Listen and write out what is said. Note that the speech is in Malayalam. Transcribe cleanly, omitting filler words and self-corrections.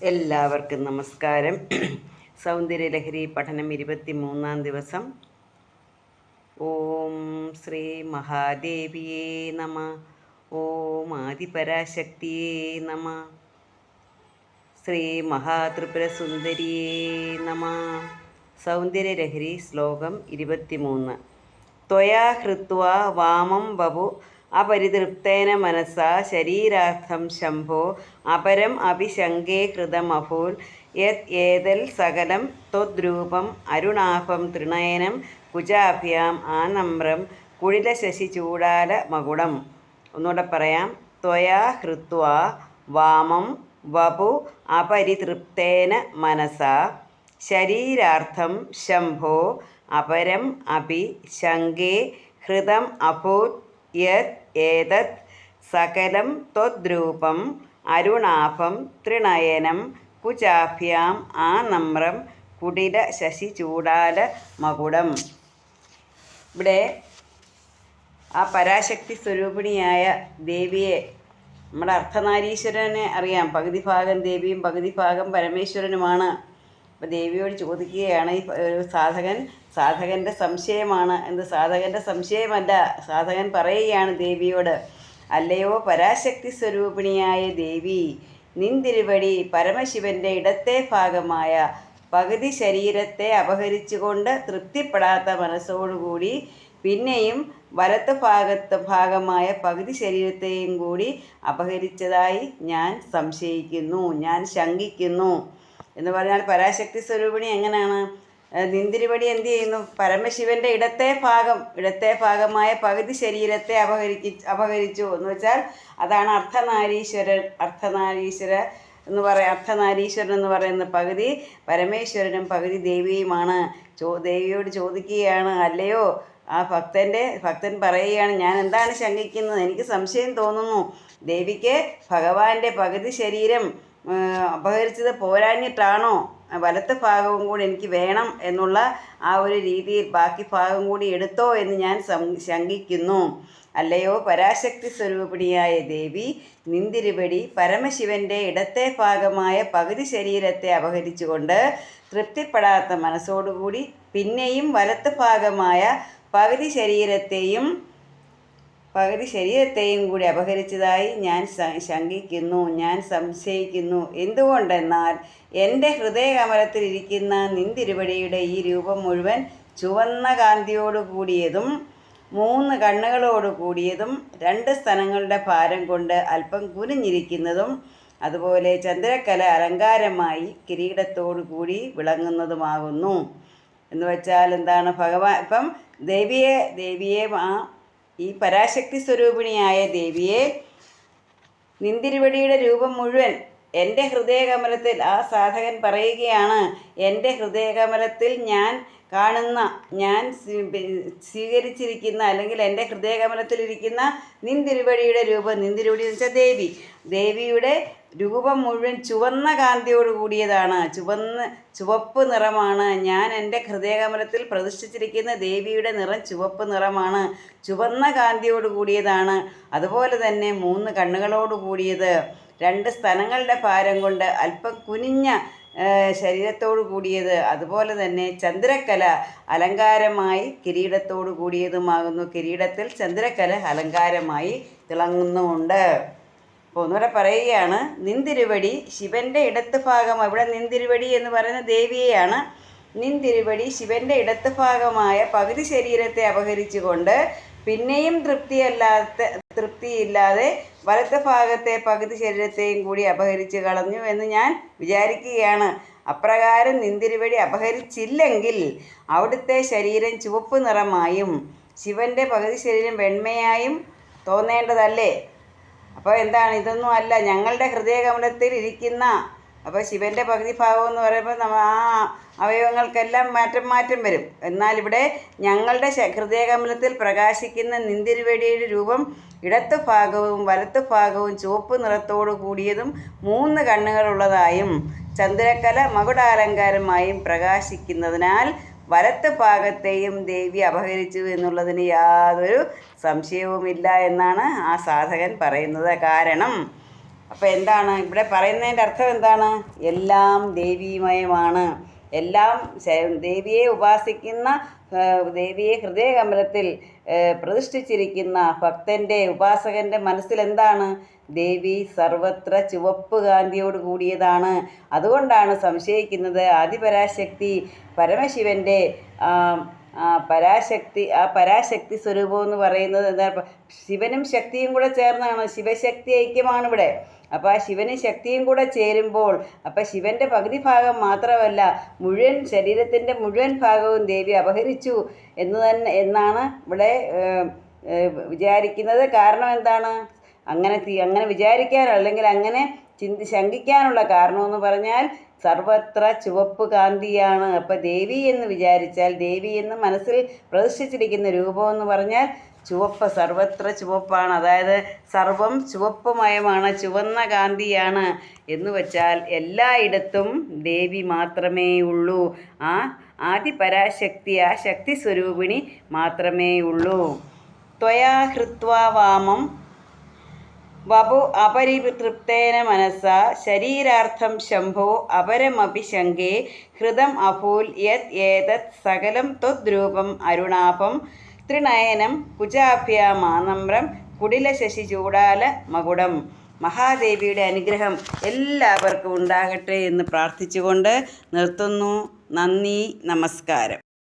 എല്ലാവർക്കും നമസ്കാരം. സൗന്ദര്യലഹരി പഠനം 23-ാം ദിവസം. ഓം ശ്രീ മഹാദേവിയേ നമ. ഓം ആദിപരാശക്തിയേ നമ. ശ്രീ മഹാത്രിപുരസുന്ദരിയേ നമ. സൗന്ദര്യലഹരി ശ്ലോകം 23. ത്വയാ ഹൃത്വാ വാമം വപു അപരിതൃപ്തേന മനസാ ശരീരാർത്ഥം ശംഭോ അപരം അഭിശങ്കേ കൃതമഭൂൽ യത് ഏതൽ സകലം ത്വദ്രൂപം അരുണാഭം ത്രിനയനം കുജാഭ്യാം ആനമ്രം കുടിലശശിചൂടാല മകുടം. ഒന്നുകൂടെ പറയാം. ത്വയാ ഹൃത്വാ വാമം വപു അപരിതൃപ്തേന മനസാ ശരീരാർത്ഥം ശംഭോ അപരം അപി ശങ്കേ ഹൃതം അഭൂത് യത് ഏതത് സകലം ത്വദ്രൂപം അരുണാഭം ത്രിനയനം കുചാഭ്യാം ആനമ്രം കുടില ശശിചൂടാല മകുടം. ഇവിടെ ആ പരാശക്തി സ്വരൂപിണിയായ ദേവിയെ, നമ്മുടെ അർദ്ധനാരീശ്വരനെ അറിയാം. പകുതി ഭാഗം ദേവിയും പകുതി ഭാഗം പരമേശ്വരനുമാണ്. അപ്പോൾ ദേവിയോട് ചോദിക്കുകയാണ് ഈ സാധകൻ്റെ സംശയമാണ്. സാധകൻ്റെ സംശയമല്ല, സാധകൻ പറയുകയാണ് ദേവിയോട്, അല്ലയോ പരാശക്തി സ്വരൂപിണിയായ ദേവി, നിന്തിരുവടി പരമശിവൻ്റെ ഇടത്തെ ഭാഗമായ പകുതി ശരീരത്തെ അപഹരിച്ചുകൊണ്ട് തൃപ്തിപ്പെടാത്ത മനസ്സോടുകൂടി പിന്നെയും വലത്ത് ഭാഗമായ പകുതി ശരീരത്തെയും കൂടി അപഹരിച്ചതായി ഞാൻ സംശയിക്കുന്നു, ഞാൻ ശങ്കിക്കുന്നു എന്ന് പറഞ്ഞാൽ പരാശക്തി സ്വരൂപിണി എങ്ങനെയാണ്? നിന്തിരുവടി എന്ത് ചെയ്യുന്നു? പരമശിവൻ്റെ ഇടത്തെ ഭാഗമായ പകുതി ശരീരത്തെ അപഹരിച്ചു എന്ന് വെച്ചാൽ അതാണ് അർദ്ധനാരീശ്വരൻ എന്ന് പറയുന്ന പകുതി പരമേശ്വരനും പകുതി ദേവിയുമാണ്. ദേവിയോട് ചോദിക്കുകയാണ്, അല്ലയോ ആ ഭക്തൻ പറയുകയാണ്, ഞാൻ എന്താണ് ശങ്കിക്കുന്നത്? എനിക്ക് സംശയം തോന്നുന്നു. ദേവിക്ക് ഭഗവാന്റെ പകുതി ശരീരം അപഹരിച്ചത് പോരാഞ്ഞിട്ടാണോ വലത്ത് ഭാഗവും കൂടി എനിക്ക് വേണം എന്നുള്ള ആ ഒരു രീതിയിൽ ബാക്കി ഭാഗം കൂടി എടുത്തോ എന്ന് ഞാൻ ശങ്കിക്കുന്നു. അല്ലയോ പരാശക്തി സ്വരൂപിണിയായ ദേവി, നിന്തിരുവടി പരമശിവൻ്റെ ഇടത്തെ ഭാഗമായ പകുതി ശരീരത്തെ അപഹരിച്ചുകൊണ്ട് തൃപ്തിപ്പെടാത്ത മനസ്സോടുകൂടി പിന്നെയും വലത്ത് ഭാഗമായ പകുതി ശരീരത്തെയും കൂടി അപഹരിച്ചതായി ഞാൻ ശങ്കിക്കുന്നു, ഞാൻ സംശയിക്കുന്നു. എന്തുകൊണ്ടെന്നാൽ എൻ്റെ ഹൃദയകമലത്തിലിരിക്കുന്ന നിന്തിരുവടിയുടെ ഈ രൂപം മുഴുവൻ ചുവന്ന കാന്തിയോടു കൂടിയതും 3 കണ്ണുകളോട് കൂടിയതും 2 സ്തനങ്ങളുടെ ഭാരം കൊണ്ട് അല്പം കുനിഞ്ഞിരിക്കുന്നതും അതുപോലെ ചന്ദ്രക്കല അലങ്കാരമായി കിരീടത്തോടു കൂടി വിളങ്ങുന്നതുമാകുന്നു. എന്ന് വെച്ചാൽ എന്താണ്? ഭഗവാൻ ഇപ്പം ദേവിയെ ഈ പരാശക്തി സ്വരൂപിണിയായ ദേവിയെ നിന്തിരുവടിയുടെ രൂപം മുഴുവൻ എൻ്റെ ഹൃദയകമലത്തിൽ, ആ സാധകൻ പറയുകയാണ്, എൻ്റെ ഹൃദയകമലത്തിൽ ഞാൻ സ്വീകരിച്ചിരിക്കുന്ന അല്ലെങ്കിൽ എൻ്റെ ഹൃദയകമലത്തിലിരിക്കുന്ന നിന്തിരുവടിയുടെ രൂപം, നിന്തിരുവടി എന്ന് വെച്ചാൽ ദേവിയുടെ രൂപം മുഴുവൻ ചുവന്ന കാന്തിയോട് കൂടിയതാണ്, ചുവപ്പ് നിറമാണ്. ഞാൻ എൻ്റെ ഹൃദയകമലത്തിൽ പ്രതിഷ്ഠിച്ചിരിക്കുന്ന ദേവിയുടെ നിറം ചുവപ്പ് നിറമാണ്, ചുവന്ന കാന്തിയോട് കൂടിയതാണ്. അതുപോലെ തന്നെ 3 കണ്ണുകളോട് കൂടിയത്, 2 സ്തനങ്ങളുടെ ഭാരം കൊണ്ട് അല്പം കുനിഞ്ഞ ശരീരത്തോടു കൂടിയത്, അതുപോലെ തന്നെ ചന്ദ്രക്കല അലങ്കാരമായി കിരീടത്തോടു കൂടിയതുമാകുന്നു. കിരീടത്തിൽ ചന്ദ്രക്കല അലങ്കാരമായി തിളങ്ങുന്നുമുണ്ട്. അപ്പോൾ ഒന്നുകൂടെ പറയുകയാണ്, നിന്തിരുവടി ശിവൻ്റെ ഇടത്ത് ഭാഗം, ഇവിടെ നിന്തിരുവടി എന്ന് പറയുന്ന ദേവിയെയാണ്. നിന്തിരുവടി ശിവൻ്റെ ഇടത്ത് ഭാഗമായ പകുതി ശരീരത്തെ അപഹരിച്ചുകൊണ്ട് പിന്നെയും തൃപ്തിയില്ലാതെ വലത്ത് ഭാഗത്തെ പകുതി ശരീരത്തെയും കൂടി അപഹരിച്ച് കളഞ്ഞു എന്ന് ഞാൻ വിചാരിക്കുകയാണ്. അപ്രകാരം നിന്തിരുവടി അപഹരിച്ചില്ലെങ്കിൽ അവിടുത്തെ ശരീരം ചുവപ്പ് നിറമായും ശിവൻ്റെ പകുതി ശരീരം വെണ്മയായും തോന്നേണ്ടതല്ലേ? അപ്പോൾ എന്താണ്? ഇതൊന്നും അല്ല. ഞങ്ങളുടെ ഹൃദയകമലത്തിൽ ഇരിക്കുന്ന, അപ്പോൾ ശിവൻ്റെ പകുതി ഭാഗം എന്ന് പറയുമ്പോൾ ആ അവയവങ്ങൾക്കെല്ലാം മാറ്റം വരും. എന്നാൽ ഇവിടെ ഞങ്ങളുടെ ഹൃദയകമലത്തിൽ പ്രകാശിക്കുന്ന നിന്തിരുവടിയുടെ രൂപം ഇടത്ത് ഭാഗവും വലത്ത് ഭാഗവും ചുവപ്പ് നിറത്തോടു കൂടിയതും 3 കണ്ണുകളുള്ളതായും ചന്ദ്രക്കല മകുടാലങ്കാരമായും പ്രകാശിക്കുന്നതിനാൽ വലത്ത് ഭാഗത്തെയും ദേവി അപഹരിച്ചു എന്നുള്ളതിന് യാതൊരു സംശയവുമില്ല എന്നാണ് ആ സാധകൻ പറയുന്നത്. കാരണം അപ്പോൾ എന്താണ് ഇവിടെ പറയുന്നതിൻ്റെ അർത്ഥം എന്താണ്? എല്ലാം ദേവീമയമാണ്. എല്ലാം ദേവിയെ ഉപാസിക്കുന്ന, ദേവിയെ ഹൃദയകമലത്തിൽ പ്രതിഷ്ഠിച്ചിരിക്കുന്ന ഭക്തൻ്റെ, ഉപാസകൻ്റെ മനസ്സിൽ എന്താണ്? ദേവി സർവത്ര ചുവപ്പ് കാന്തിയോട് കൂടിയതാണ്. അതുകൊണ്ടാണ് സംശയിക്കുന്നത് ആദിപരാശക്തി പരമശിവൻ്റെ പരാശക്തി സ്വരൂപം എന്ന് പറയുന്നത് എന്താ? ശിവനും ശക്തിയും കൂടെ ചേർന്നാണ്, ശിവശക്തി ഐക്യമാണ് ഇവിടെ. അപ്പോൾ ആ ശിവനും ശക്തിയും കൂടെ ചേരുമ്പോൾ അപ്പോൾ ശിവൻ്റെ പകുതി ഭാഗം മാത്രമല്ല, മുഴുവൻ ശരീരത്തിൻ്റെ മുഴുവൻ ഭാഗവും ദേവി അപഹരിച്ചു എന്നാണ് ഇവിടെ വിചാരിക്കുന്നത്. കാരണം എന്താണ്? അങ്ങനെ വിചാരിക്കാനോ അല്ലെങ്കിൽ അങ്ങനെ ശങ്കിക്കാനുള്ള കാരണമെന്ന് പറഞ്ഞാൽ സർവത്ര ചുവപ്പ് കാന്തിയാണ്. അപ്പോൾ ദേവി എന്ന് വിചാരിച്ചാൽ, ദേവി എന്ന് മനസ്സിൽ പ്രതിഷ്ഠിച്ചിരിക്കുന്ന രൂപമെന്ന് പറഞ്ഞാൽ ചുവപ്പ്, സർവത്ര ചുവപ്പാണ്. അതായത് സർവം ചുവപ്പുമയമാണ്, ചുവന്ന കാന്തിയാണ് എന്ന് വച്ചാൽ എല്ലായിടത്തും ദേവി മാത്രമേ ഉള്ളൂ. ആ ആദിപരാശക്തി, ആ ശക്തി സ്വരൂപിണി മാത്രമേ ഉള്ളൂ. ത്വയാ ഹൃത്വാ വാമം വപു അപരിതൃപ്തേന മനസാ ശരീരാർത്ഥം ശംഭോ അപരമപി ശങ്കേ ഹൃദം അഭൂൽ യത് ഏതത് സകലം ത്വദ്രൂപം അരുണാഭം ത്രിനയനം കുജാഭ്യാമാനമ്രം കുടിലശശി ചൂടാല മകുടം. മഹാദേവിയുടെ അനുഗ്രഹം എല്ലാവർക്കും ഉണ്ടാകട്ടെ എന്ന് പ്രാർത്ഥിച്ചുകൊണ്ട് നിർത്തുന്നു. നന്ദി, നമസ്കാരം.